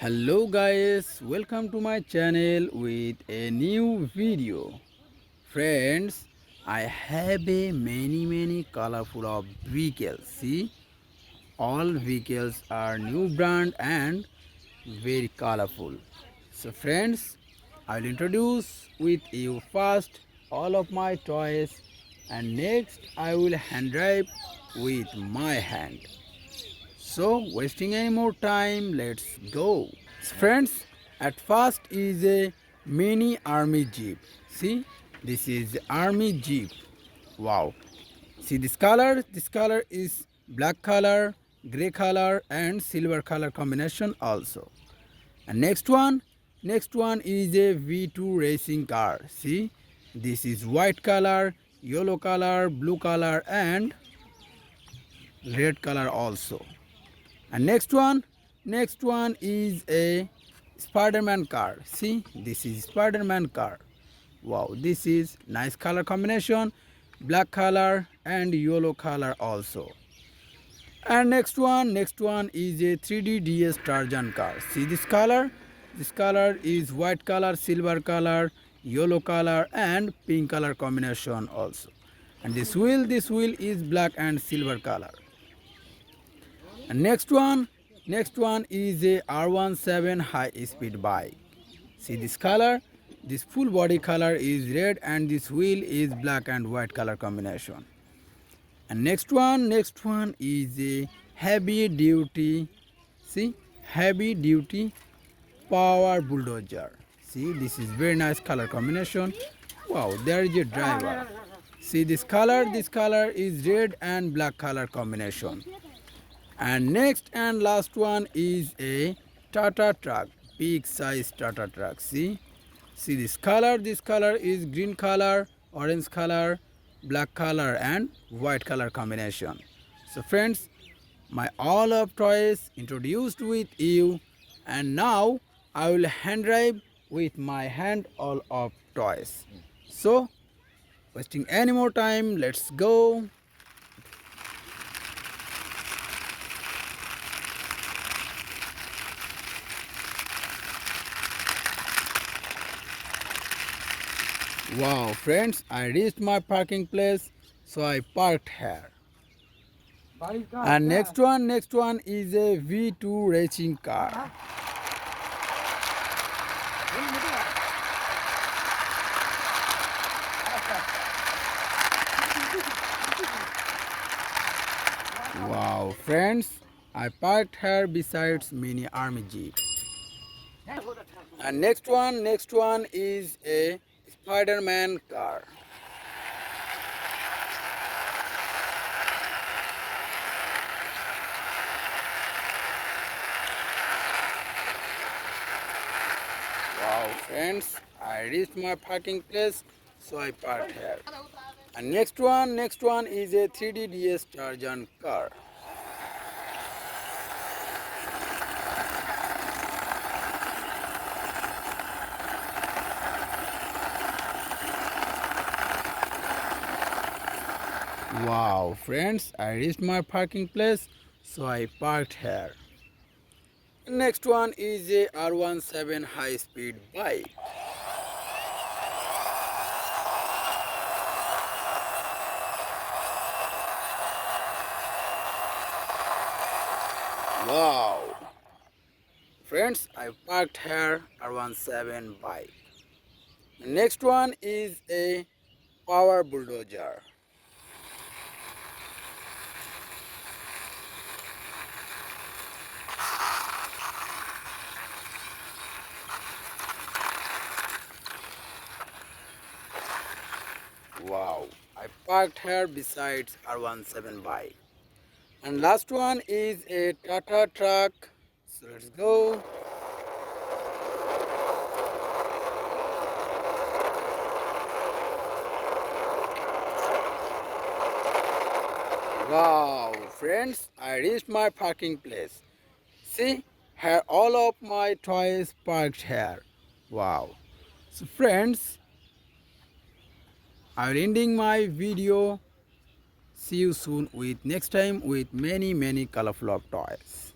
Hello guys, welcome to my channel with a new video. Friends, I have a many colorful of vehicles. See, all vehicles are new brand and very colorful. So friends, I will introduce with you first all of my toys, and next I will hand drive with my hand. So, wasting any more time, let's go. Friends, at first is a mini army jeep. See, this is army jeep. Wow. See this color? This color is black color, gray color and silver color combination also. And next one is a V2 racing car. See, this is white color, yellow color, blue color and red color also. And next one is a Spider-Man car. See, this is Spider-Man car. Wow, this is nice color combination, black color and yellow color also. And next one is a 3D DS Tarzan car. See this color? This color is white color, silver color, yellow color and pink color combination also. And this wheel is black and silver color. And next one is a R17 high speed bike. See this color? This full body color is red and this wheel is black and white color combination. And next one is a heavy duty, see, heavy duty power bulldozer. See, this is very nice color combination. Wow, there is a driver. See this color is red and black color combination. And next and last one is a Tata truck, big size Tata truck. See this color is green color, orange color, black color and white color combination. So friends, my all of toys introduced with you, and now I will hand drive with my hand all of toys. So wasting any more time, let's go. Wow, friends, I reached my parking place, so I parked here. And next one is a V2 racing car. Wow, friends, I parked here besides mini army jeep. And next one is a Spider-Man car. Wow, friends, I reached my parking place, so I parked here. And next one is a 3D DS Tarzan car. Wow, friends, I reached my parking place, so I parked here. Next one is a R17 high-speed bike. Wow, friends, I parked here R17 bike. Next one is a power bulldozer. Wow, I parked here besides R17 bike. And last one is a Tata truck. So let's go. Wow, friends, I reached my parking place. See, here all of my toys parked here. Wow. So friends, I'm ending my video. See you soon with next time with many colorful of toys.